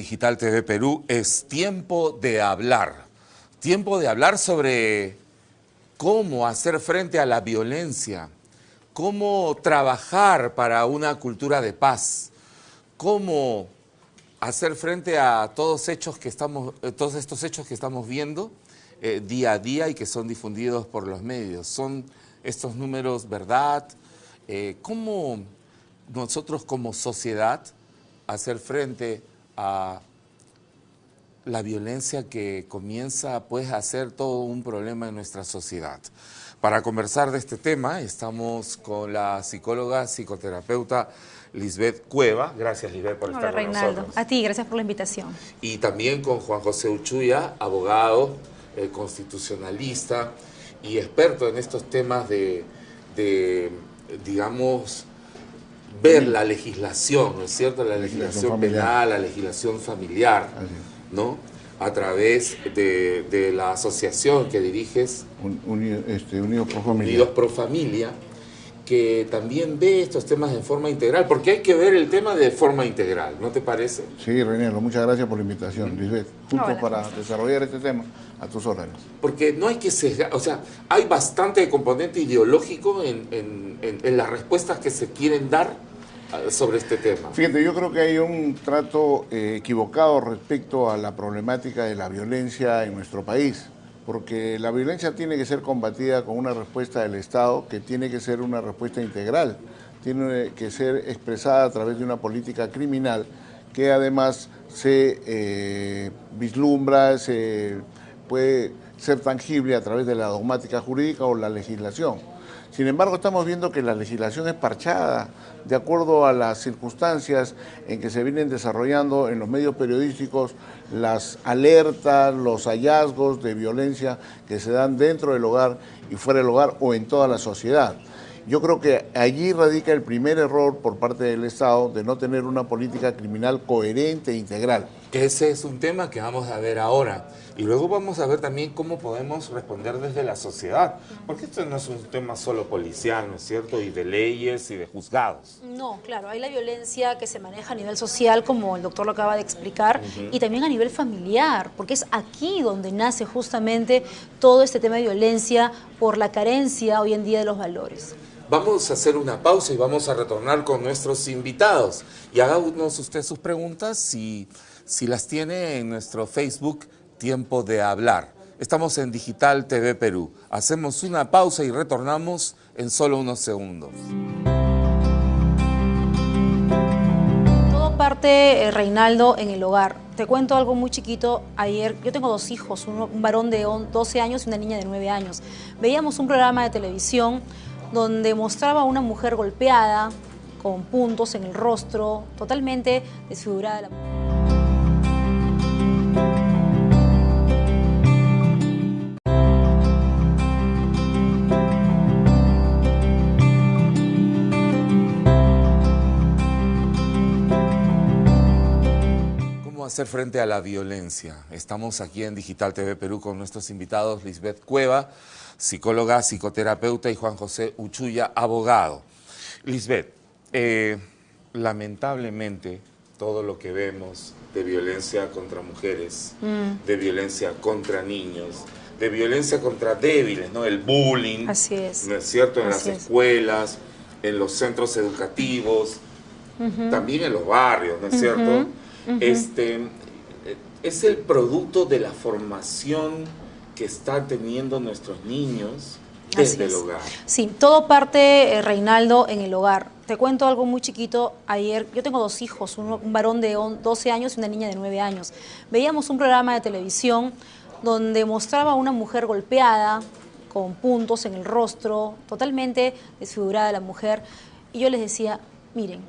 Digital TV Perú, es tiempo de hablar. Tiempo de hablar sobre cómo hacer frente a la violencia, cómo trabajar para una cultura de paz, cómo hacer frente a todos estos hechos que estamos viendo día a día y que son difundidos por los medios. ¿Son estos números verdad? ¿Cómo nosotros como sociedad hacer frente a la violencia que comienza pues, a ser todo un problema en nuestra sociedad? Para conversar de este tema estamos con la psicóloga, psicoterapeuta Lisbeth Cueva. Gracias, Lisbeth, por estar con Reinaldo. nosotros. A ti, gracias por la invitación. Y también con Juan José Uchuya, abogado, constitucionalista y experto en estos temas de digamos, ver la legislación, ¿no es cierto? La legislación penal, la legislación familiar, ¿no? A través de la asociación que diriges, Unidos Pro Familia. Unidos Pro Familia, que también ve estos temas de forma integral, porque hay que ver el tema de forma integral, ¿no te parece? Sí, Reinaldo, muchas gracias por la invitación, Lisbeth. Justo para desarrollar este tema, a tus órdenes. Porque no hay que sesgar, o sea, hay bastante componente ideológico en las respuestas que se quieren dar sobre este tema. Fíjate, yo creo que hay un trato equivocado respecto a la problemática de la violencia en nuestro país, porque la violencia tiene que ser combatida con una respuesta del Estado que tiene que ser una respuesta integral, tiene que ser expresada a través de una política criminal que además se vislumbra, se puede ser tangible a través de la dogmática jurídica o la legislación. Sin embargo, estamos viendo que la legislación es parchada de acuerdo a las circunstancias en que se vienen desarrollando en los medios periodísticos las alertas, los hallazgos de violencia que se dan dentro del hogar y fuera del hogar o en toda la sociedad. Yo creo que allí radica el primer error por parte del Estado de no tener una política criminal coherente e integral. Ese es un tema que vamos a ver ahora. Y luego vamos a ver también cómo podemos responder desde la sociedad. Porque esto no es un tema solo policial, ¿no es cierto? Y de leyes y de juzgados. No, claro, hay la violencia que se maneja a nivel social, como el doctor lo acaba de explicar, y también a nivel familiar, porque es aquí donde nace justamente todo este tema de violencia por la carencia hoy en día de los valores. Vamos a hacer una pausa y vamos a retornar con nuestros invitados. Y háganos usted sus preguntas si las tiene en nuestro Facebook, Tiempo de Hablar. Estamos en Digital TV Perú. Hacemos una pausa y retornamos en solo unos segundos. Todo parte, Reinaldo, en el hogar. Te cuento algo muy chiquito. Ayer, yo tengo dos hijos, un varón de 12 años y una niña de 9 años. Veíamos un programa de televisión donde mostraba a una mujer golpeada, con puntos en el rostro, totalmente desfigurada. ¿Cómo hacer frente a la violencia? Estamos aquí en Digital TV Perú con nuestros invitados Lisbeth Cueva, psicóloga, psicoterapeuta, y Juan José Uchuya, abogado. Lisbeth, lamentablemente todo lo que vemos de violencia contra mujeres, de violencia contra niños, de violencia contra débiles, ¿no? El bullying, Así es. ¿no es cierto? En Así las es. escuelas, en los centros educativos, también en los barrios, ¿no es cierto? Es el producto de la formación que están teniendo nuestros niños desde el hogar. Sí, todo parte, Reinaldo, en el hogar. Te cuento algo muy chiquito. Ayer, yo tengo dos hijos, un varón de 12 años y una niña de 9 años. Veíamos un programa de televisión donde mostraba a una mujer golpeada, con puntos en el rostro, totalmente desfigurada la mujer. Y yo les decía, miren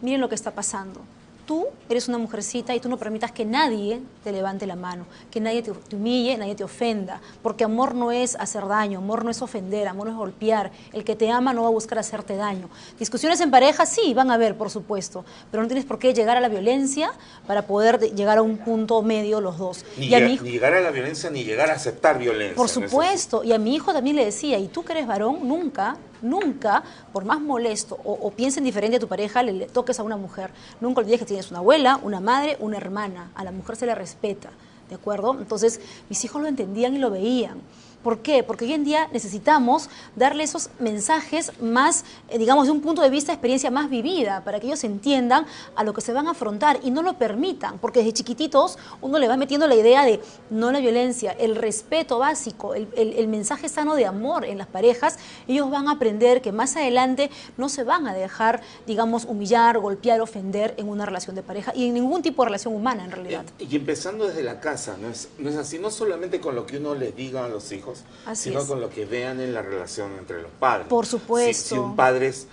lo que está pasando. Tú eres una mujercita y tú no permitas que nadie te levante la mano, que nadie te humille, nadie te ofenda, porque amor no es hacer daño, amor no es ofender, amor no es golpear. El que te ama no va a buscar hacerte daño. Discusiones en pareja sí, van a haber, por supuesto, pero no tienes por qué llegar a la violencia para poder llegar a un punto medio los dos. Ni llegar a la violencia, ni llegar a aceptar violencia. Por supuesto, y a mi hijo también le decía, y tú que eres varón, nunca nunca, por más molesto o piensen diferente a tu pareja, le toques a una mujer. Nunca olvides que tienes una abuela, una madre, una hermana. A la mujer se le respeta, ¿de acuerdo? Entonces, mis hijos lo entendían y lo veían. ¿Por qué? Porque hoy en día necesitamos darle esos mensajes más, digamos, de un punto de vista de experiencia más vivida, para que ellos entiendan a lo que se van a afrontar y no lo permitan, porque desde chiquititos uno le va metiendo la idea de no la violencia, el respeto básico, el mensaje sano de amor en las parejas. Ellos van a aprender que más adelante no se van a dejar, digamos, humillar, golpear, ofender en una relación de pareja y en ningún tipo de relación humana en realidad. Y empezando desde la casa, ¿no es así? No solamente con lo que uno les diga a los hijos, sino con lo que vean en la relación entre los padres. Por supuesto. Si un padre es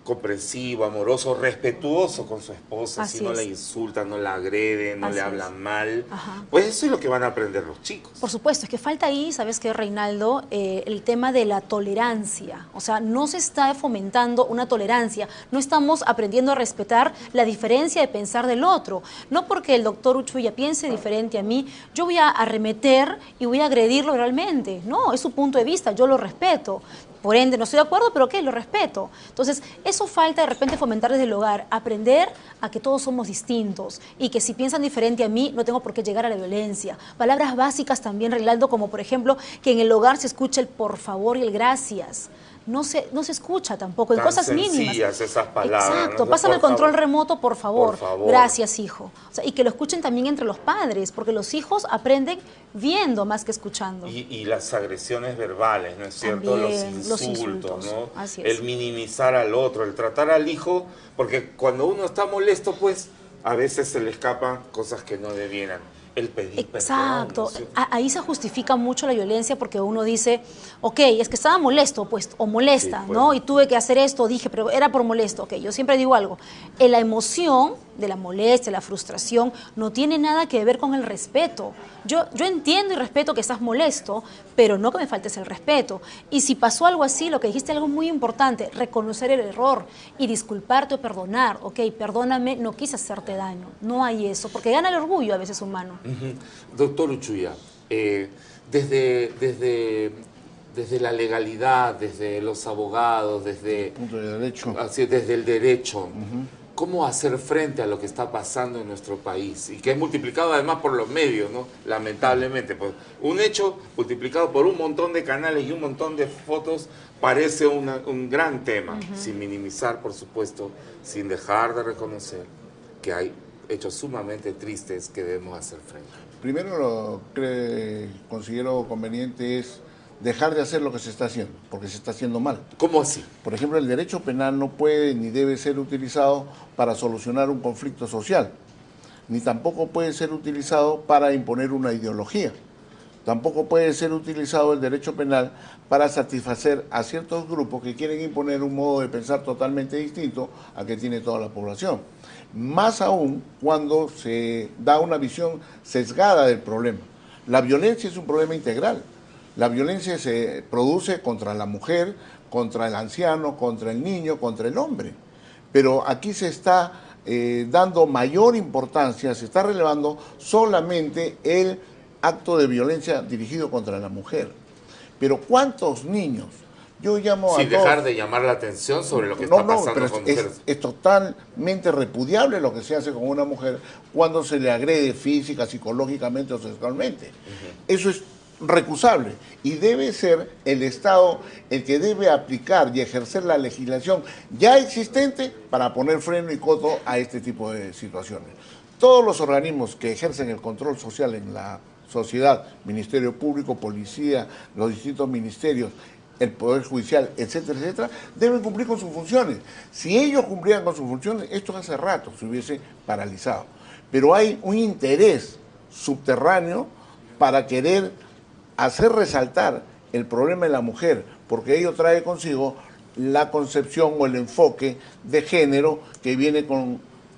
comprensivo, amoroso, respetuoso con su esposa, si no la insulta, no la agrede, no le habla mal, pues eso es lo que van a aprender los chicos. Por supuesto, es que falta ahí, ¿sabes qué, Reinaldo? El tema de la tolerancia. O sea, no se está fomentando una tolerancia, no estamos aprendiendo a respetar la diferencia de pensar del otro. No porque el doctor Uchuya piense diferente a mí, yo voy a arremeter y voy a agredirlo realmente. No, es su punto de vista, yo lo respeto. Por ende, no estoy de acuerdo, pero ¿qué? Lo respeto. Entonces, eso falta de repente fomentar desde el hogar, aprender a que todos somos distintos y que si piensan diferente a mí, no tengo por qué llegar a la violencia. Palabras básicas también, Reinaldo, como por ejemplo, que en el hogar se escuche el por favor y el gracias. No se escucha tampoco, en cosas mínimas. Esas palabras. Exacto, pásame el control remoto, por favor. Gracias, hijo. O sea, y que lo escuchen también entre los padres, porque los hijos aprenden viendo más que escuchando. Y las agresiones verbales, ¿no es cierto? También, los insultos, ¿no? Así es. El minimizar al otro, el tratar al hijo, porque cuando uno está molesto, pues a veces se le escapan cosas que no debieran. El pedir Exacto, perdón, ahí se justifica mucho la violencia porque uno dice, ok, es que estaba molesto, pues, o molesta, sí, pues, ¿no? Y tuve que hacer esto, dije, pero era por molesto. Ok, yo siempre digo algo, la emoción de la molestia, la frustración, no tiene nada que ver con el respeto. Yo entiendo y respeto que estás molesto, pero no que me faltes el respeto. Y si pasó algo así, lo que dijiste algo muy importante, reconocer el error y disculparte o perdonar. Ok, perdóname, no quise hacerte daño. No hay eso, porque gana el orgullo a veces humano. Doctor Uchuya, desde la legalidad, desde los abogados, desde el punto de derecho, desde el derecho, ¿cómo hacer frente a lo que está pasando en nuestro país? Y que es multiplicado además por los medios, ¿no? Lamentablemente. Pues, un hecho multiplicado por un montón de canales y un montón de fotos parece un gran tema, sin minimizar, por supuesto, sin dejar de reconocer que hay hechos sumamente tristes que debemos hacer frente. Primero lo que considero conveniente es dejar de hacer lo que se está haciendo, porque se está haciendo mal. ¿Cómo así? Por ejemplo, el derecho penal no puede ni debe ser utilizado para solucionar un conflicto social, ni tampoco puede ser utilizado para imponer una ideología. Tampoco puede ser utilizado el derecho penal para satisfacer a ciertos grupos que quieren imponer un modo de pensar totalmente distinto al que tiene toda la población. Más aún cuando se da una visión sesgada del problema. La violencia es un problema integral. La violencia se produce contra la mujer, contra el anciano, contra el niño, contra el hombre. Pero aquí se está dando mayor importancia, se está relevando solamente el acto de violencia dirigido contra la mujer. Pero ¿cuántos niños? Yo llamo Sin dejar de llamar la atención sobre lo que está pasando pero con mujeres. Es totalmente repudiable lo que se hace con una mujer cuando se le agrede física, psicológicamente o sexualmente. Eso es recusable y debe ser el Estado el que debe aplicar y ejercer la legislación ya existente para poner freno y coto a este tipo de situaciones. Todos los organismos que ejercen el control social en la sociedad, Ministerio Público, Policía, los distintos ministerios, el Poder Judicial, etcétera, etcétera, deben cumplir con sus funciones. Si ellos cumplieran con sus funciones, esto hace rato se hubiese paralizado. Pero hay un interés subterráneo para querer hacer resaltar el problema de la mujer, porque ello trae consigo la concepción o el enfoque de género que viene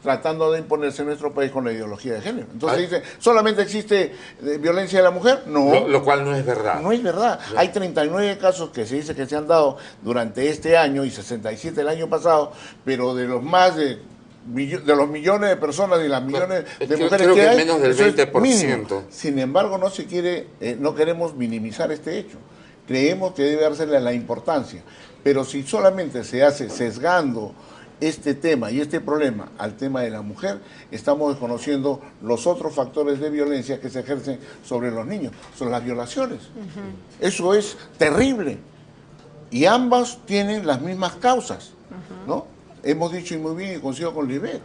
tratando de imponerse en nuestro país con la ideología de género. Entonces dice, ¿solamente existe violencia de la mujer? No. Lo cual no es verdad. No es verdad. No. Hay 39 casos que se dice que se han dado durante este año y 67 el año pasado, pero de los más de los millones de personas y las millones de mujeres creo que hay, menos del 20%. Sin embargo, no queremos minimizar este hecho. creemos que debe dársele la importancia. Pero si solamente se hace sesgando este tema y este problema al tema de la mujer, estamos desconociendo los otros factores de violencia que se ejercen sobre los niños, son las violaciones. Eso es terrible. Y ambas tienen las mismas causas, ¿no? Hemos dicho y muy bien y coincido con Lisbeth,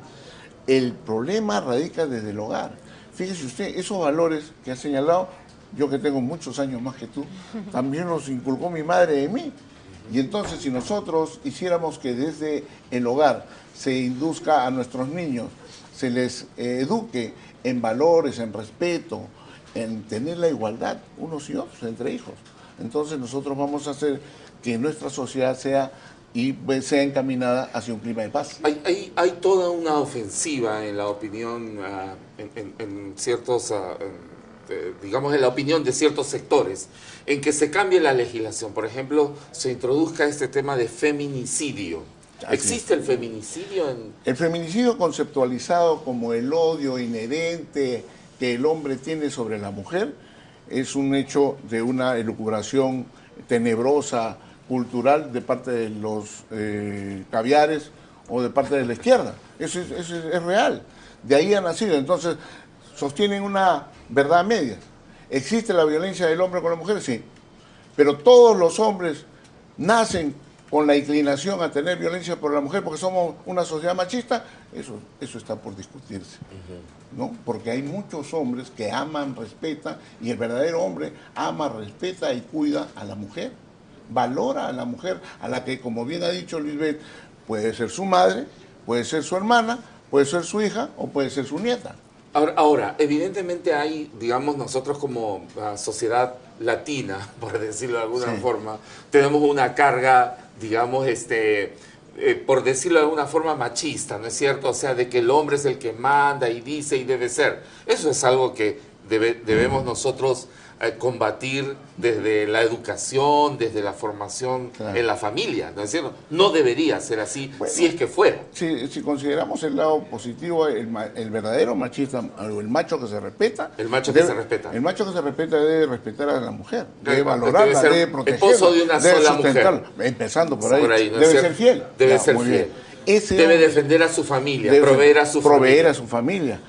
el problema radica desde el hogar. Fíjese usted, esos valores que ha señalado, yo que tengo muchos años más que tú, también los inculcó mi madre en mí. Y entonces si nosotros hiciéramos que desde el hogar se induzca a nuestros niños, se les eduque en valores, en respeto, en tener la igualdad unos y otros entre hijos, entonces nosotros vamos a hacer que nuestra sociedad sea encaminada hacia un clima de paz. Hay toda una ofensiva en la opinión, en ciertos, digamos, en la opinión de ciertos sectores, en que se cambie la legislación. Por ejemplo, se introduzca este tema de feminicidio. ¿Existe el feminicidio? El feminicidio conceptualizado como el odio inherente que el hombre tiene sobre la mujer es un hecho de una elucubración tenebrosa, cultural, de parte de los caviares o de parte de la izquierda. Eso es real. De ahí ha nacido. Entonces, sostienen una verdad media. ¿Existe la violencia del hombre con la mujer? Sí. Pero todos los hombres nacen con la inclinación a tener violencia por la mujer porque somos una sociedad machista. Eso está por discutirse, ¿no? Porque hay muchos hombres que aman, respetan, y el verdadero hombre ama, respeta y cuida a la mujer. Valora a la mujer, a la que, como bien ha dicho Lisbeth, puede ser su madre, puede ser su hermana, puede ser su hija o puede ser su nieta. Ahora, evidentemente hay, digamos, nosotros como sociedad latina, por decirlo de alguna forma, tenemos una carga, digamos, por decirlo de alguna forma, machista, ¿no es cierto? O sea, de que el hombre es el que manda y dice y debe ser. Eso es algo que debemos nosotros combatir desde la educación, desde la formación en la familia, ¿no es cierto? No debería ser así, bueno, si es que fuera. Si consideramos el lado positivo, el verdadero machista, o el macho que se respeta. El macho que se respeta. El macho que se respeta debe respetar a la mujer, debe valorarla, debe protegerla. Esposo de una sola mujer. Empezando por ahí. ¿no? Debe ser fiel. Debe ser fiel. Debe defender a su familia, proveer a su familia.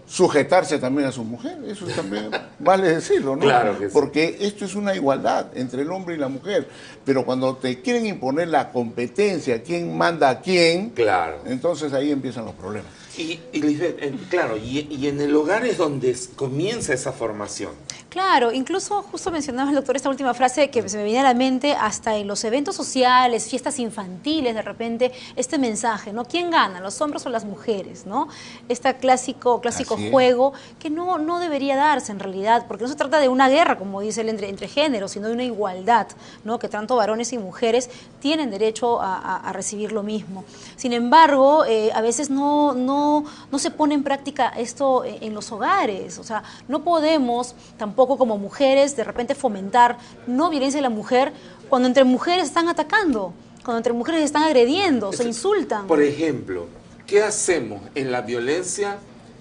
Sujetarse también a su mujer, eso también vale decirlo, ¿no? Claro que sí. Porque esto es una igualdad entre el hombre y la mujer, pero cuando te quieren imponer la competencia, quién manda a quién, claro, entonces ahí empiezan los problemas. Y Lisbeth, claro, y en el hogar es donde comienza esa formación. Claro, incluso justo mencionaba el doctor esta última frase que se me viene a la mente, hasta en los eventos sociales, fiestas infantiles, de repente, este mensaje, ¿no? ¿Quién gana, los hombres o las mujeres, no? Este clásico juego que no debería darse en realidad, porque no se trata de una guerra, como dice él, entre géneros, sino de una igualdad, ¿no? Que tanto varones y mujeres tienen derecho a recibir lo mismo. Sin embargo, a veces no se pone en práctica esto en los hogares, o sea, no podemos tampoco como mujeres de repente fomentar no violencia de la mujer cuando entre mujeres están atacando, cuando entre mujeres están agrediendo, se insultan. Por ejemplo, ¿qué hacemos en la violencia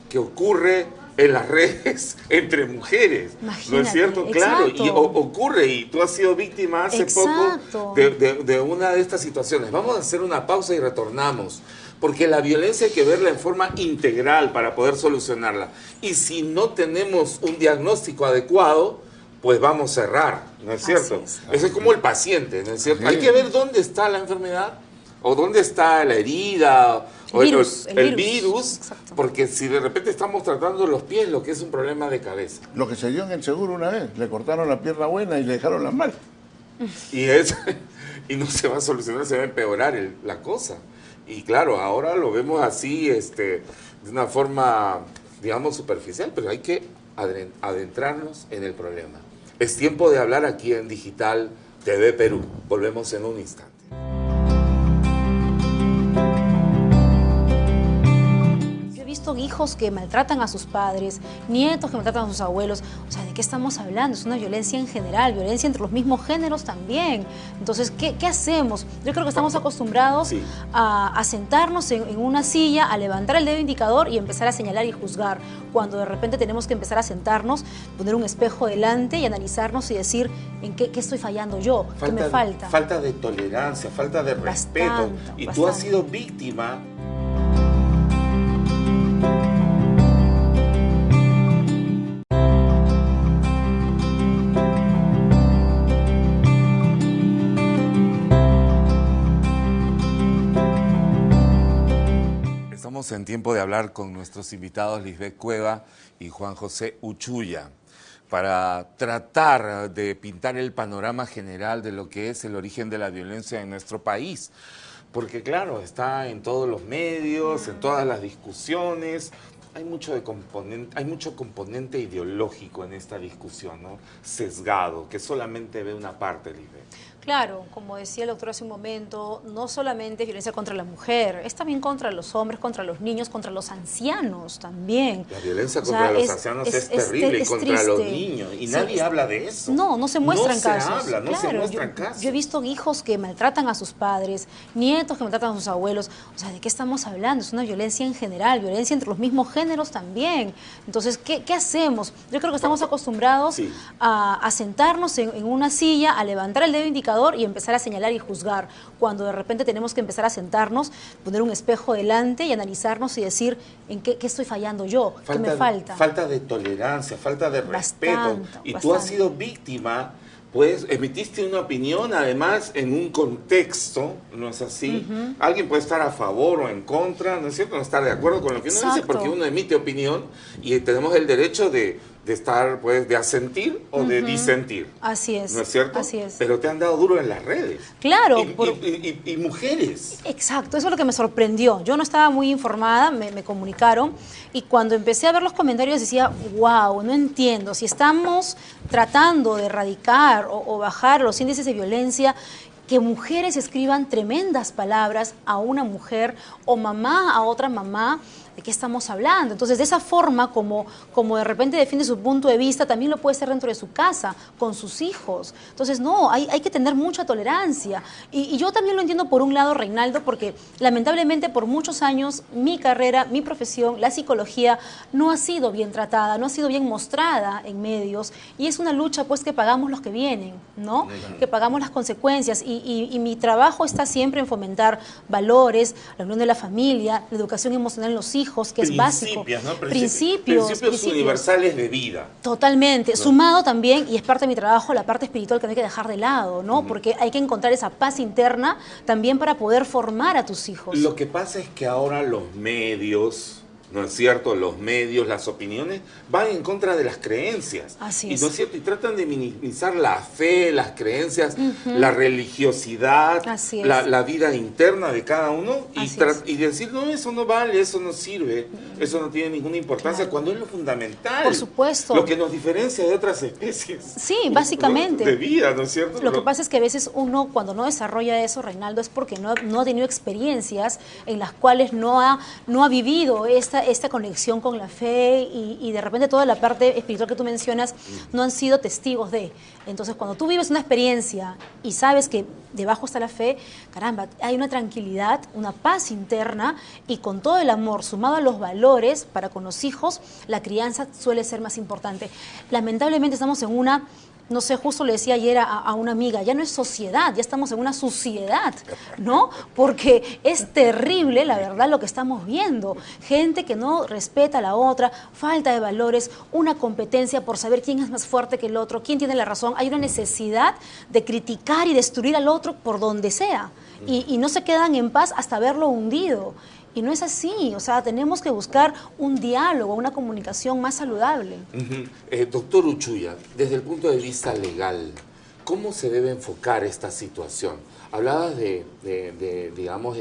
que ocurre en las redes entre mujeres? Imagínate, ¿no es cierto? Claro, y ocurre, y tú has sido víctima hace poco de una de estas situaciones. Vamos a hacer una pausa y retornamos. Porque la violencia hay que verla en forma integral para poder solucionarla. Y si no tenemos un diagnóstico adecuado, pues vamos a errar, ¿no es cierto? Eso es como el paciente, ¿no es cierto? Hay que ver dónde está la enfermedad, o dónde está la herida, el virus, porque si de repente estamos tratando los pies, lo que es un problema de cabeza. Lo que se dio en el seguro una vez, le cortaron la pierna buena y le dejaron la mala. Y no se va a solucionar, se va a empeorar la cosa. Y claro, ahora lo vemos así, de una forma, digamos, superficial, pero hay que adentrarnos en el problema. Es tiempo de hablar aquí en Digital TV Perú. Volvemos en un instante. visto hijos que maltratan a sus padres, nietos que maltratan a sus abuelos. O sea, ¿de qué estamos hablando? Es una violencia en general, violencia entre los mismos géneros también. Entonces, ¿qué hacemos? Yo creo que estamos acostumbrados a sentarnos en una silla, a levantar el dedo indicador y empezar a señalar y juzgar, cuando de repente tenemos que empezar a sentarnos, poner un espejo delante y analizarnos y decir en qué estoy fallando yo, qué me falta. Falta de tolerancia, falta de respeto. Y tú has sido víctima. Estamos en tiempo de hablar con nuestros invitados Lisbeth Cueva y Juan José Uchuya para tratar de pintar el panorama general de lo que es el origen de la violencia en nuestro país. Porque claro, está en todos los medios, en todas las discusiones. Hay mucho componente ideológico en esta discusión, ¿no? Sesgado, que solamente ve una parte, Lisbeth. Claro, como decía el doctor hace un momento, no solamente es violencia contra la mujer, es también contra los hombres, contra los niños, contra los ancianos también. La violencia contra los ancianos es terrible, y contra triste. Los niños, y nadie habla de eso. No se muestran casos. No se muestran casos. Yo he visto hijos que maltratan a sus padres, nietos que maltratan a sus abuelos. O sea, ¿de qué estamos hablando? Es una violencia en general, violencia entre los mismos géneros también. Entonces, ¿qué hacemos? Yo creo que estamos acostumbrados a sentarnos en una silla, a levantar el dedo indicador y empezar a señalar y juzgar, cuando de repente tenemos que empezar a sentarnos, poner un espejo delante y analizarnos y decir en qué estoy fallando yo, qué me falta. Falta de tolerancia, falta de respeto. Y tú has sido víctima, pues emitiste una opinión, además en un contexto, ¿no es así? Alguien puede estar a favor o en contra, ¿no es cierto? No estar de acuerdo con lo que uno dice, porque uno emite opinión y tenemos el derecho de estar, pues, de asentir o de disentir. Así es. ¿No es cierto? Así es. Pero te han dado duro en las redes. Claro. Y mujeres. Exacto, eso es lo que me sorprendió. Yo no estaba muy informada, me comunicaron, y cuando empecé a ver los comentarios decía, wow, no entiendo, si estamos tratando de erradicar o bajar los índices de violencia, que mujeres escriban tremendas palabras a una mujer o mamá a otra mamá, ¿de qué estamos hablando? Entonces, de esa forma, como de repente defiende su punto de vista, también lo puede hacer dentro de su casa, con sus hijos. Entonces, no, hay que tener mucha tolerancia. Y yo también lo entiendo por un lado, Reinaldo, porque lamentablemente por muchos años mi carrera, mi profesión, la psicología, no ha sido bien tratada, no ha sido bien mostrada en medios, y es una lucha pues que pagamos los que vienen, ¿no? Que pagamos las consecuencias, y mi trabajo está siempre en fomentar valores, la unión de la familia, la educación emocional en los hijos, que es básico. ¿No? Principios universales de vida. Totalmente. Sumado también, y es parte de mi trabajo, la parte espiritual que no hay que dejar de lado, ¿no? Porque hay que encontrar esa paz interna también para poder formar a tus hijos. Lo que pasa es que ahora los medios, ¿no es cierto? Los medios, las opiniones, van en contra de las creencias. Así es. ¿No es cierto? Y tratan de minimizar la fe, las creencias, la religiosidad, la vida interna de cada uno, y decir, no, eso no vale, eso no sirve, eso no tiene ninguna importancia, cuando es lo fundamental. Por supuesto. Lo que nos diferencia de otras especies. Sí, básicamente. De vida, ¿no es cierto? Lo que pasa es que a veces uno, cuando no desarrolla eso, Reinaldo, es porque no ha tenido experiencias en las cuales no ha vivido esta conexión con la fe, y de repente toda la parte espiritual que tú mencionas no han sido testigos de. Entonces, cuando tú vives una experiencia y sabes que debajo está la fe, caramba, hay una tranquilidad, una paz interna, y con todo el amor sumado a los valores para con los hijos, la crianza suele ser más importante. Lamentablemente estamos en una... No sé, justo le decía ayer a una amiga, ya no es sociedad, ya estamos en una suciedad, ¿no? Porque es terrible, la verdad, lo que estamos viendo. Gente que no respeta a la otra, falta de valores, una competencia por saber quién es más fuerte que el otro, quién tiene la razón. Hay una necesidad de criticar y destruir al otro por donde sea. Y no se quedan en paz hasta verlo hundido. Y no es así, o sea, tenemos que buscar un diálogo, una comunicación más saludable. Doctor Uchuya, desde el punto de vista legal, ¿cómo se debe enfocar esta situación? Hablabas digamos,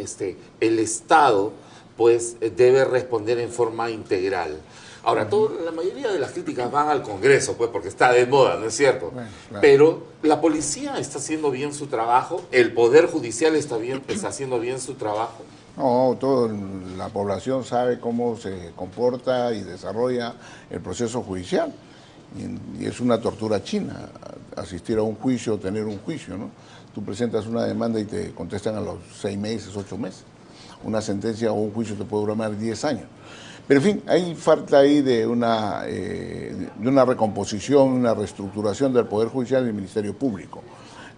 el Estado, pues, debe responder en forma integral. Ahora, la mayoría de las críticas van al Congreso, pues, porque está de moda, ¿no es cierto? Bueno, claro. Pero la policía está haciendo bien su trabajo, el Poder Judicial está haciendo bien su trabajo. No, toda la población sabe cómo se comporta y desarrolla el proceso judicial. Y es una tortura china asistir a un juicio, tener un juicio, ¿no? Tú presentas una demanda y te contestan a los 6 meses, 8 meses. Una sentencia o un juicio te puede durar 10 años. Pero en fin, hay falta ahí de una recomposición, una reestructuración del Poder Judicial y del Ministerio Público.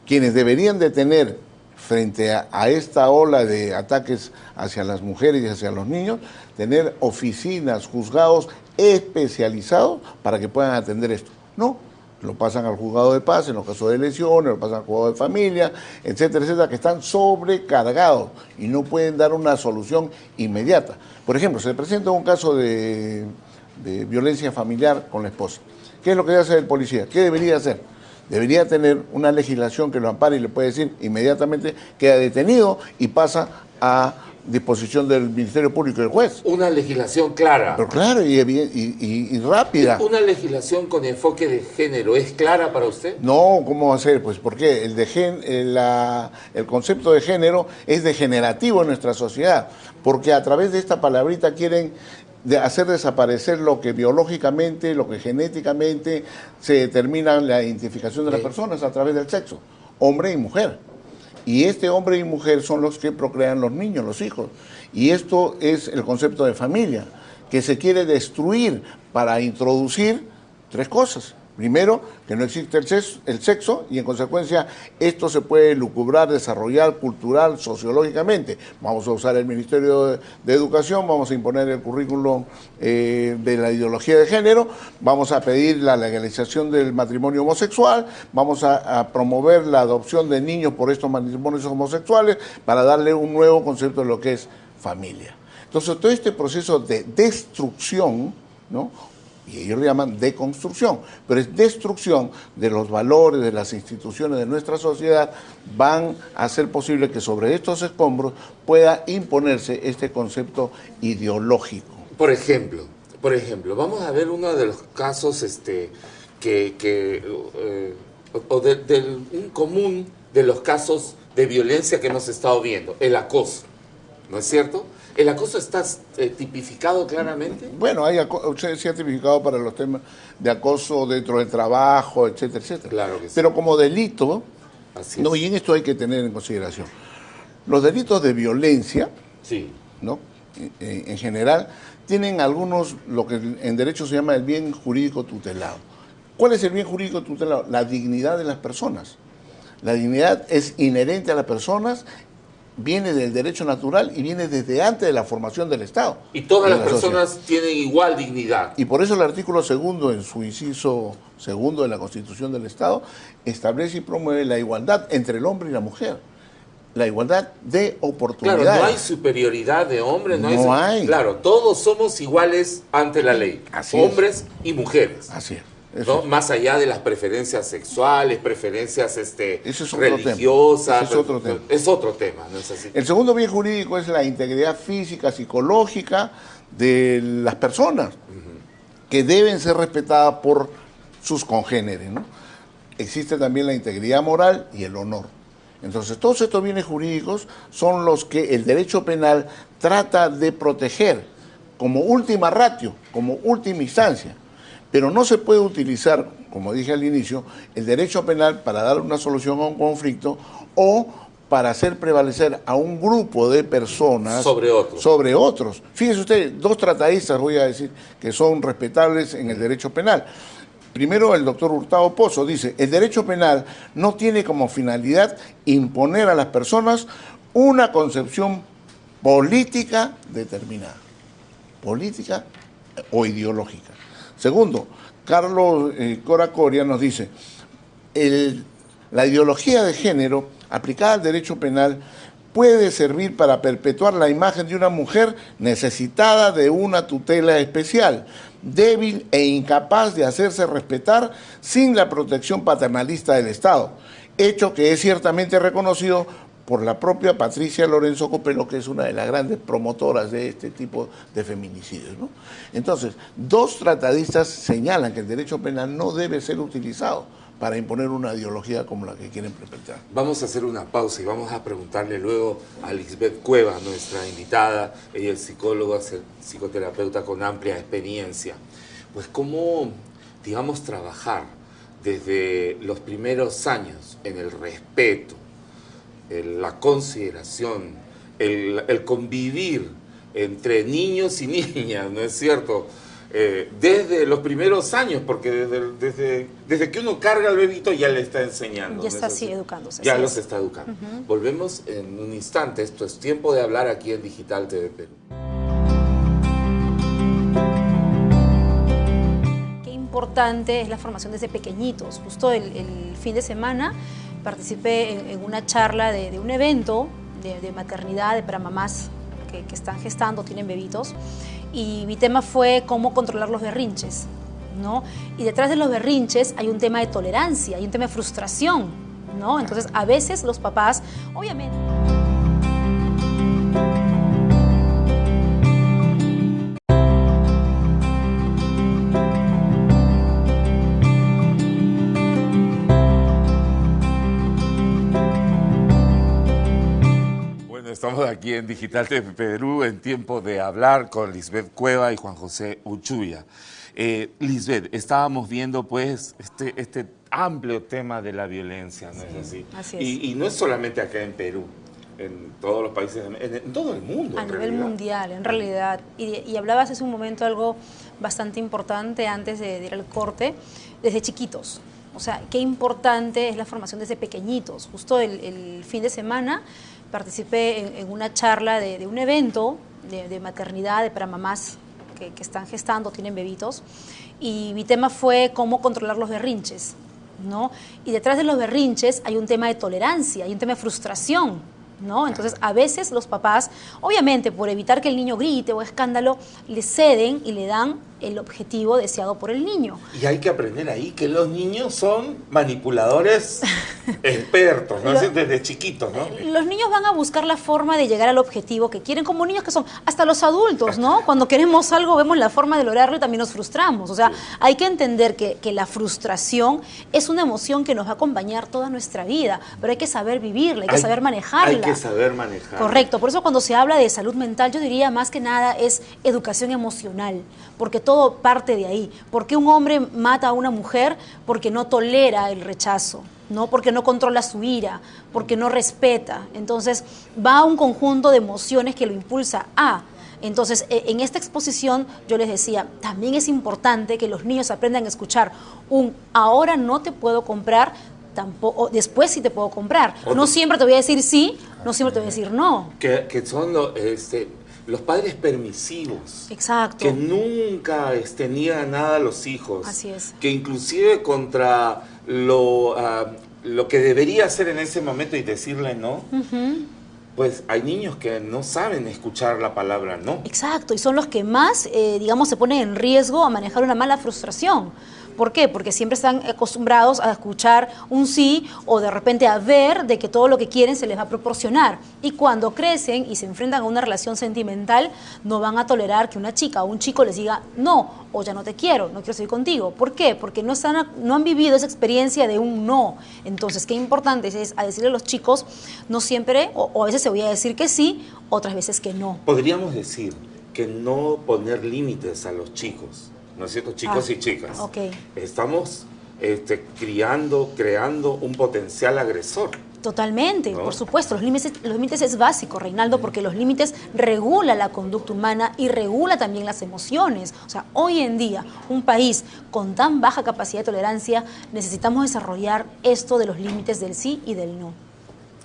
Quienes deberían de tener, frente a esta ola de ataques hacia las mujeres y hacia los niños, tener oficinas, juzgados especializados para que puedan atender esto. No, lo pasan al juzgado de paz en los casos de lesiones, lo pasan al juzgado de familia, etcétera, etcétera, que están sobrecargados y no pueden dar una solución inmediata. Por ejemplo, se presenta un caso de violencia familiar con la esposa. ¿Qué es lo que hace el policía? ¿Qué debería hacer? Debería tener una legislación que lo ampare y le puede decir inmediatamente queda detenido y pasa a disposición del Ministerio Público y del juez. Una legislación clara. Pero claro y rápida. ¿Una legislación con enfoque de género es clara para usted? No, ¿cómo va a ser? Pues porque el concepto de género es degenerativo en nuestra sociedad, porque a través de esta palabrita quieren hacer desaparecer lo que biológicamente, lo que genéticamente se determina la identificación de las personas a través del sexo, hombre y mujer. Y este hombre y mujer son los que procrean los niños, los hijos. Y esto es el concepto de familia, que se quiere destruir para introducir 3 cosas. Primero, que no existe el sexo y en consecuencia esto se puede lucubrar, desarrollar cultural, sociológicamente. Vamos a usar el Ministerio de Educación, vamos a imponer el currículum de la ideología de género, vamos a pedir la legalización del matrimonio homosexual, vamos a promover la adopción de niños por estos matrimonios homosexuales para darle un nuevo concepto de lo que es familia. Entonces, todo este proceso de destrucción, ¿no?, y ellos le llaman deconstrucción, pero es destrucción de los valores, de las instituciones de nuestra sociedad, van a hacer posible que sobre estos escombros pueda imponerse este concepto ideológico. Por ejemplo, vamos a ver uno de los casos un común de los casos de violencia que hemos estado viendo, el acoso, ¿no es cierto? ¿El acoso está tipificado claramente? Bueno, se ha tipificado para los temas de acoso dentro del trabajo, etcétera, etcétera. Claro que sí. Pero como delito, Así no, es. y en esto hay que tener en consideración. Los delitos de violencia, Sí. ¿no?, en general, tienen algunos, lo que en derecho se llama el bien jurídico tutelado. ¿Cuál es el bien jurídico tutelado? La dignidad de las personas. La dignidad es inherente a las personas, viene del derecho natural y viene desde antes de la formación del Estado. Y todas las la personas sociedad tienen igual dignidad. Y por eso el artículo 2, en su inciso 2 de la Constitución del Estado, establece y promueve la igualdad entre el hombre y la mujer. La igualdad de oportunidades. Claro, no hay superioridad de hombres, No hay. Claro, todos somos iguales ante la ley, Así es. hombres y mujeres. Así es. ¿No? Es. Más allá de las preferencias sexuales, preferencias Ese es otro religiosas. tema. Ese es otro tema. Es otro tema, ¿no es así? El segundo bien jurídico es la integridad física, psicológica de las personas, que deben ser respetadas por sus congéneres, ¿no? Existe también la integridad moral y el honor. Entonces, todos estos bienes jurídicos son los que el derecho penal trata de proteger como última ratio, como última instancia. Pero no se puede utilizar, como dije al inicio, el derecho penal para dar una solución a un conflicto o para hacer prevalecer a un grupo de personas sobre otros. Fíjese usted, 2 tratadistas, voy a decir, que son respetables en el derecho penal. Primero, el doctor Hurtado Pozo dice, el derecho penal no tiene como finalidad imponer a las personas una concepción política determinada, política o ideológica. Segundo, Carlos Cora Coria nos dice, la ideología de género aplicada al derecho penal puede servir para perpetuar la imagen de una mujer necesitada de una tutela especial, débil e incapaz de hacerse respetar sin la protección paternalista del Estado, hecho que es ciertamente reconocido por la propia Patricia Lorenzo Copelo, que es una de las grandes promotoras de este tipo de feminicidios, ¿no? Entonces, 2 tratadistas señalan que el derecho penal no debe ser utilizado para imponer una ideología como la que quieren perpetrar. Vamos a hacer una pausa y vamos a preguntarle luego a Lisbeth Cueva, nuestra invitada. Ella es psicóloga, psicoterapeuta con amplia experiencia. Pues cómo, digamos, trabajar desde los primeros años en el respeto, la consideración, el convivir entre niños y niñas, ¿no es cierto? Desde los primeros años, porque desde que uno carga al bebito ya le está enseñando. Ya está así educándose. Ya los está educando. Volvemos en un instante. Esto es Tiempo de Hablar aquí en Digital TV Perú. Qué importante es la formación desde pequeñitos. Justo el fin de semana participé en una charla de un evento de maternidad para mamás que están gestando, tienen bebitos. Y mi tema fue cómo controlar los berrinches, ¿no? Y detrás de los berrinches hay un tema de tolerancia, hay un tema de frustración, ¿no? Entonces, a veces los papás, obviamente... Estamos aquí en Digital TV Perú en Tiempo de Hablar con Lisbeth Cueva y Juan José Uchuya. Lisbeth, estábamos viendo pues este amplio tema de la violencia, ¿no es así? Así es. Y no es solamente acá en Perú, en todos los países, en todo el mundo. A nivel mundial, en realidad. Y hablabas hace un momento algo bastante importante antes de ir al corte, desde chiquitos. O sea, qué importante es la formación desde pequeñitos. Justo el fin de semana participé en una charla de un evento de maternidad para mamás que están gestando, tienen bebitos, y mi tema fue cómo controlar los berrinches, ¿no? Y detrás de los berrinches hay un tema de tolerancia, hay un tema de frustración, ¿no? Entonces, a veces los papás, obviamente, por evitar que el niño grite o escándalo, le ceden y le dan el objetivo deseado por el niño. Y hay que aprender ahí que los niños son manipuladores expertos, ¿no? Desde chiquitos, ¿no? Los niños van a buscar la forma de llegar al objetivo que quieren, como niños que son, hasta los adultos, ¿no? Cuando queremos algo, vemos la forma de lograrlo y también nos frustramos. O sea, sí, hay que entender que la frustración es una emoción que nos va a acompañar toda nuestra vida, pero hay que saber vivirla, hay que saber manejarla. Hay que saber manejarla. Correcto, por eso cuando se habla de salud mental, yo diría más que nada es educación emocional, porque todo parte de ahí. ¿Por qué un hombre mata a una mujer? Porque no tolera el rechazo, ¿no? Porque no controla su ira, porque no respeta. Entonces va a un conjunto de emociones que lo impulsa a... Entonces, en esta exposición yo les decía, también es importante que los niños aprendan a escuchar un ahora no te puedo comprar, tampoco, después sí te puedo comprar. No siempre te voy a decir sí, no siempre te voy a decir no. Que son los padres permisivos. Exacto. Que nunca niegan nada a los hijos. Así es. Que inclusive contra lo que debería hacer en ese momento y decirle no, pues hay niños que no saben escuchar la palabra no. Exacto, y son los que más, digamos, se ponen en riesgo a manejar una mala frustración. ¿Por qué? Porque siempre están acostumbrados a escuchar un sí o de repente a ver de que todo lo que quieren se les va a proporcionar. Y cuando crecen y se enfrentan a una relación sentimental, no van a tolerar que una chica o un chico les diga no, o ya no te quiero, no quiero seguir contigo. ¿Por qué? Porque no han vivido esa experiencia de un no. Entonces, qué importante es a decirle a los chicos, no siempre, o a veces se voy a decir que sí, otras veces que no. Podríamos decir que no poner límites a los chicos. ¿No es cierto? Chicos y chicas. Okay. Estamos creando un potencial agresor. Totalmente, ¿no? Por supuesto, los límites es básico, Reinaldo, porque los límites regula la conducta humana y regula también las emociones. O sea, hoy en día, un país con tan baja capacidad de tolerancia, necesitamos desarrollar esto de los límites del sí y del no.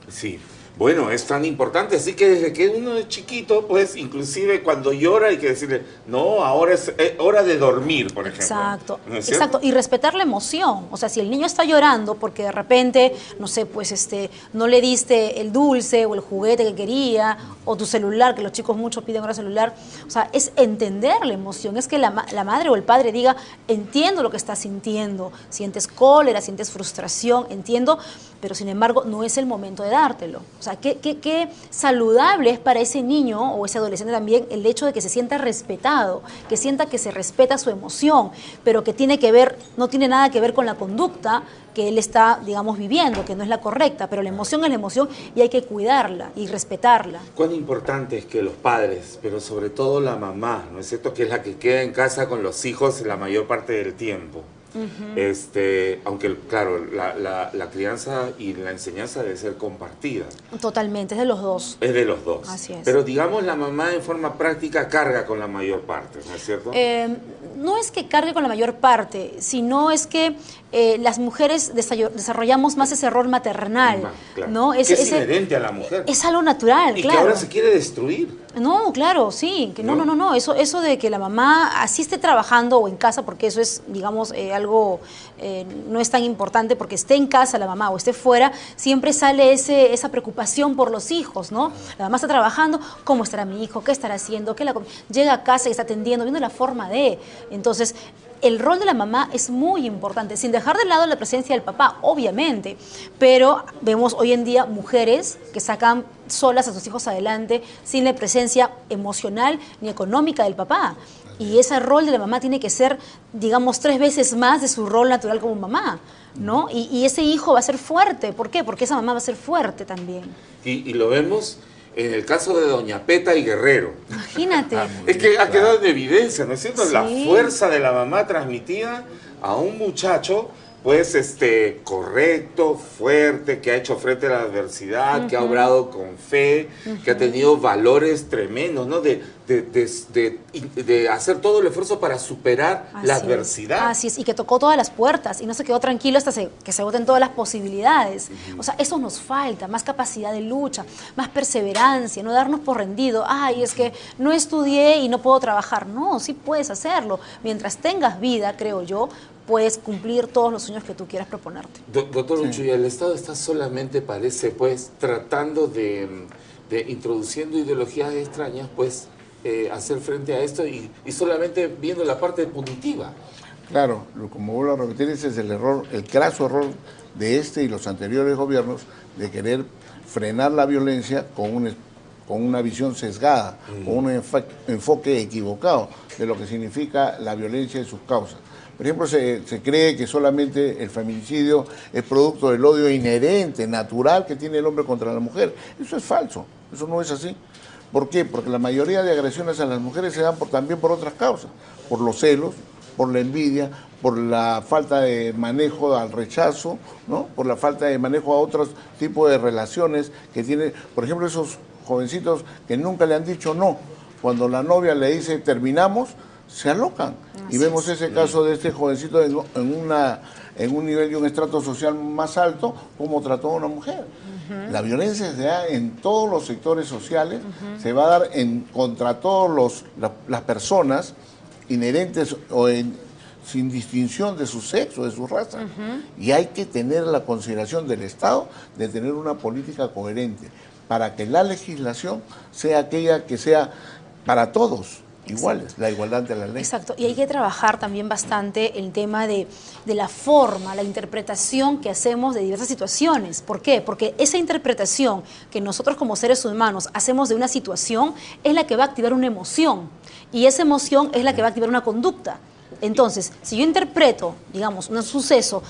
Sí. Bueno, es tan importante, así que desde que uno es chiquito, pues inclusive cuando llora hay que decirle, no, ahora es hora de dormir, por ejemplo. Exacto, ¿No es exacto, y respetar la emoción. O sea, si el niño está llorando porque de repente, no sé, pues no le diste el dulce o el juguete que quería, o tu celular, que los chicos mucho piden ahora celular, o sea, es entender la emoción, es que la madre o el padre diga, entiendo lo que estás sintiendo, sientes cólera, sientes frustración, entiendo, pero sin embargo no es el momento de dártelo. O sea, qué saludable es para ese niño o ese adolescente también el hecho de que se sienta respetado, que sienta que se respeta su emoción, pero que tiene que ver, no tiene nada que ver con la conducta que él está, digamos, viviendo, que no es la correcta, pero la emoción es la emoción y hay que cuidarla y respetarla. Cuán importante es que los padres, pero sobre todo la mamá, ¿no es cierto?, que es la que queda en casa con los hijos la mayor parte del tiempo. Aunque claro, la crianza y la enseñanza debe ser compartida. Totalmente, es de los dos. Es de los dos. Así es. Pero digamos la mamá en forma práctica carga con la mayor parte, ¿no es cierto? No es que cargue con la mayor parte, sino es que las mujeres desarrollamos más ese rol maternal, claro. ¿no? Que es inherente a la mujer. Es algo natural, y claro. Que ahora se quiere destruir. No, claro, sí. Que no. Eso de que la mamá así esté trabajando o en casa, porque eso es, digamos, algo no es tan importante, porque esté en casa la mamá o esté fuera, siempre sale esa preocupación por los hijos, ¿no? La mamá está trabajando, ¿cómo estará mi hijo? ¿Qué estará haciendo? Llega a casa y está atendiendo, viendo la forma de. Entonces, el rol de la mamá es muy importante, sin dejar de lado la presencia del papá, obviamente, pero vemos hoy en día mujeres que sacan solas a sus hijos adelante sin la presencia emocional ni económica del papá. Y ese rol de la mamá tiene que ser, digamos, 3 veces más de su rol natural como mamá, ¿no? Y ese hijo va a ser fuerte. ¿Por qué? Porque esa mamá va a ser fuerte también. Y lo vemos en el caso de doña Peta y Guerrero. Imagínate. Es que ha quedado en evidencia, ¿no es cierto? Sí. La fuerza de la mamá transmitida a un muchacho, pues, correcto, fuerte, que ha hecho frente a la adversidad, que ha obrado con fe, que ha tenido valores tremendos, ¿no? De hacer todo el esfuerzo para superar la adversidad. Así es, y que tocó todas las puertas y no se quedó tranquilo hasta que se agoten todas las posibilidades. O sea, eso nos falta, más capacidad de lucha, más perseverancia, no darnos por rendido. Ay, es que no estudié y no puedo trabajar. No, sí puedes hacerlo. Mientras tengas vida, creo yo, puedes cumplir todos los sueños que tú quieras proponerte. Doctor Uchuy, el Estado está solamente, parece, pues, tratando de introduciendo ideologías extrañas, pues, hacer frente a esto y solamente viendo la parte punitiva. Claro, como vuelvo a repetir, ese es el error, el craso error de este y los anteriores gobiernos de querer frenar la violencia con una visión sesgada, con un enfoque equivocado de lo que significa la violencia y sus causas. Por ejemplo, se cree que solamente el feminicidio es producto del odio inherente, natural que tiene el hombre contra la mujer. Eso es falso, eso no es así. ¿Por qué? Porque la mayoría de agresiones a las mujeres se dan también por otras causas, por los celos, por la envidia, por la falta de manejo al rechazo, ¿no? Por la falta de manejo a otros tipos de relaciones que tienen, por ejemplo, esos jovencitos que nunca le han dicho no. Cuando la novia le dice terminamos, se alocan. Y vemos ese caso de este jovencito en un nivel y un estrato social más alto, como trató a una mujer. La violencia se da en todos los sectores sociales, se va a dar contra todas las personas inherentes o sin distinción de su sexo, de su raza. Y hay que tener la consideración del Estado de tener una política coherente para que la legislación sea aquella que sea para todos iguales, la igualdad ante la ley. Exacto, y hay que trabajar también bastante el tema de la forma, la interpretación que hacemos de diversas situaciones. ¿Por qué? Porque esa interpretación que nosotros como seres humanos hacemos de una situación es la que va a activar una emoción, y esa emoción es la que va a activar una conducta. Entonces, si yo interpreto, digamos, un suceso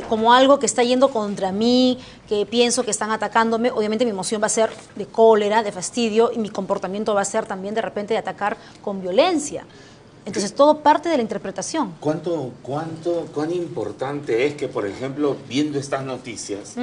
como algo que está yendo contra mí, que pienso que están atacándome, obviamente mi emoción va a ser de cólera, de fastidio, y mi comportamiento va a ser también de repente de atacar con violencia. Entonces, todo parte de la interpretación. ¿Cuán importante es que, por ejemplo, viendo estas noticias,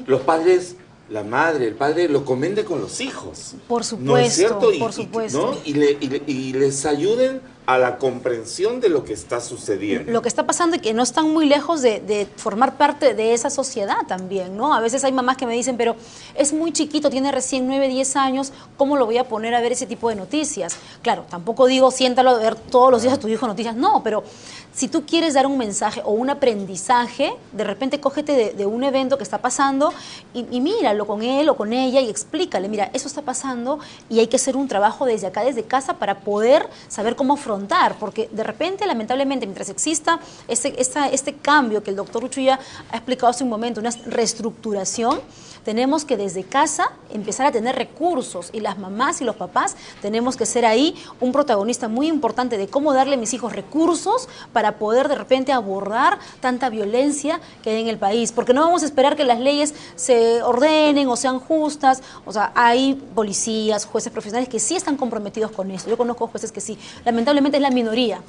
los padres, la madre, el padre, lo comenten con los hijos? Por supuesto, ¿no es cierto? por supuesto. ¿no? Y les ayuden a la comprensión de lo que está sucediendo. Lo que está pasando y que no están muy lejos de formar parte de esa sociedad también, ¿no? A veces hay mamás que me dicen, pero es muy chiquito, tiene recién 9, 10 años, ¿cómo lo voy a poner a ver ese tipo de noticias? Claro, tampoco digo, siéntalo a ver todos los días a tu hijo noticias, no, pero si tú quieres dar un mensaje o un aprendizaje, de repente cógete de un evento que está pasando y míralo con él o con ella y explícale, mira, eso está pasando y hay que hacer un trabajo desde acá, desde casa, para poder saber cómo afrontar afrontar, porque de repente, lamentablemente, mientras exista este cambio que el doctor Uchuya ha explicado hace un momento, una reestructuración, tenemos que desde casa empezar a tener recursos, y las mamás y los papás tenemos que ser ahí un protagonista muy importante de cómo darle a mis hijos recursos para poder de repente abordar tanta violencia que hay en el país, porque no vamos a esperar que las leyes se ordenen o sean justas. O sea, hay policías, jueces profesionales que sí están comprometidos con eso. Yo conozco jueces que sí, lamentablemente es la minoría.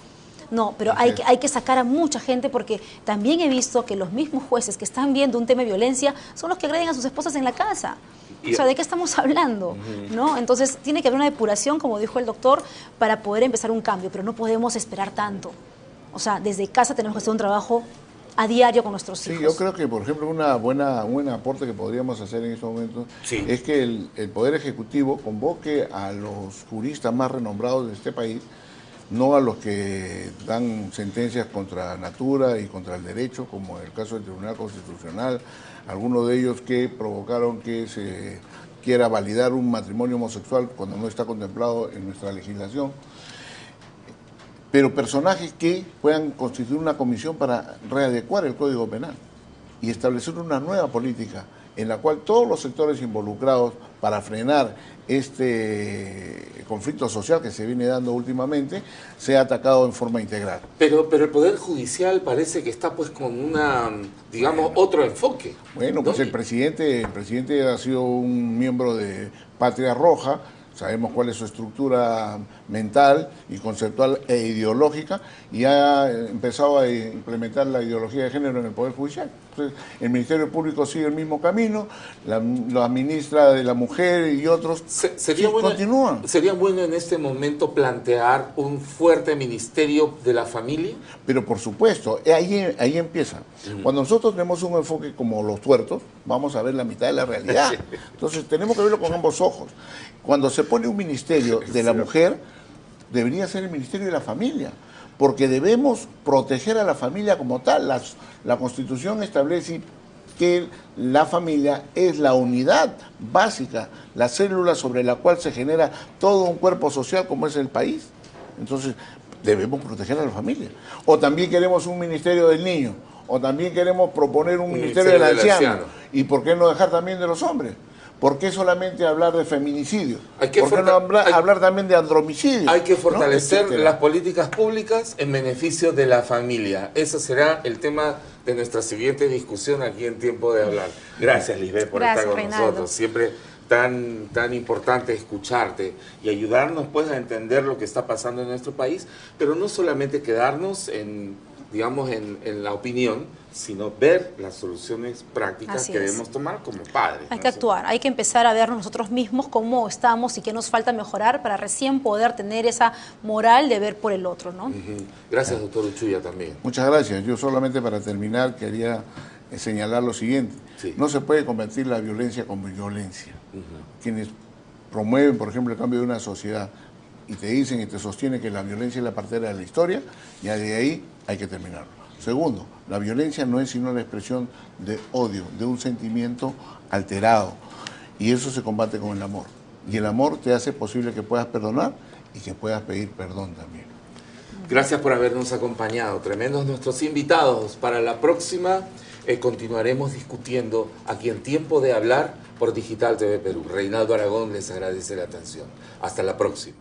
No, pero hay que sacar a mucha gente, porque también he visto que los mismos jueces que están viendo un tema de violencia son los que agreden a sus esposas en la casa. O sea, ¿de qué estamos hablando? ¿No? Entonces, tiene que haber una depuración, como dijo el doctor, para poder empezar un cambio, pero no podemos esperar tanto. O sea, desde casa tenemos que hacer un trabajo a diario con nuestros hijos. Sí, yo creo que, por ejemplo, un buen aporte que podríamos hacer en estos momentos es que el Poder Ejecutivo convoque a los juristas más renombrados de este país, no a los que dan sentencias contra natura y contra el derecho, como en el caso del Tribunal Constitucional, algunos de ellos que provocaron que se quiera validar un matrimonio homosexual cuando no está contemplado en nuestra legislación, pero personajes que puedan constituir una comisión para readecuar el Código Penal y establecer una nueva política en la cual todos los sectores involucrados para frenar este conflicto social que se viene dando últimamente sea atacado en forma integral. Pero el Poder Judicial parece que está pues con una, digamos, otro enfoque. Bueno, pues el presidente ha sido un miembro de Patria Roja, sabemos cuál es su estructura mental y conceptual e ideológica, y ha empezado a implementar la ideología de género en el Poder Judicial. Entonces, el Ministerio Público sigue el mismo camino, la ministra de la Mujer y otros continúan. ¿Sería bueno en este momento plantear un fuerte Ministerio de la Familia? Pero por supuesto, ahí empieza. Cuando nosotros tenemos un enfoque como los tuertos, vamos a ver la mitad de la realidad. Entonces tenemos que verlo con ambos ojos. Cuando se pone un Ministerio de la Mujer, debería ser el Ministerio de la Familia, porque debemos proteger a la familia como tal. La Constitución establece que la familia es la unidad básica, la célula sobre la cual se genera todo un cuerpo social como es el país. Entonces, debemos proteger a la familia. O también queremos un Ministerio del Niño, o también queremos proponer un Ministerio del Anciano. ¿Y por qué no dejar también de los hombres? ¿Por qué solamente hablar de feminicidio? ¿Por qué no hablar también de andromicidio? Hay que fortalecer las políticas públicas en beneficio de la familia. Ese será el tema de nuestra siguiente discusión aquí en Tiempo de Hablar. Gracias, Lisbeth, por estar con nosotros. Siempre tan importante escucharte y ayudarnos pues a entender lo que está pasando en nuestro país, pero no solamente quedarnos en la opinión, sino ver las soluciones prácticas que debemos tomar como padres. Hay que actuar, hay que empezar a ver nosotros mismos cómo estamos y qué nos falta mejorar para recién poder tener esa moral de ver por el otro, ¿no? Gracias, doctor Uchuya, también. Muchas gracias. Yo solamente para terminar quería señalar lo siguiente. No se puede combatir la violencia con violencia. Quienes promueven, por ejemplo, el cambio de una sociedad y te dicen y te sostienen que la violencia es la partera de la historia, ya de ahí hay que terminarlo. Segundo, la violencia no es sino la expresión de odio, de un sentimiento alterado, y eso se combate con el amor. Y el amor te hace posible que puedas perdonar y que puedas pedir perdón también. Gracias por habernos acompañado. Tremendos nuestros invitados. Para la próxima continuaremos discutiendo aquí en Tiempo de Hablar por Digital TV Perú. Reinaldo Aragón les agradece la atención. Hasta la próxima.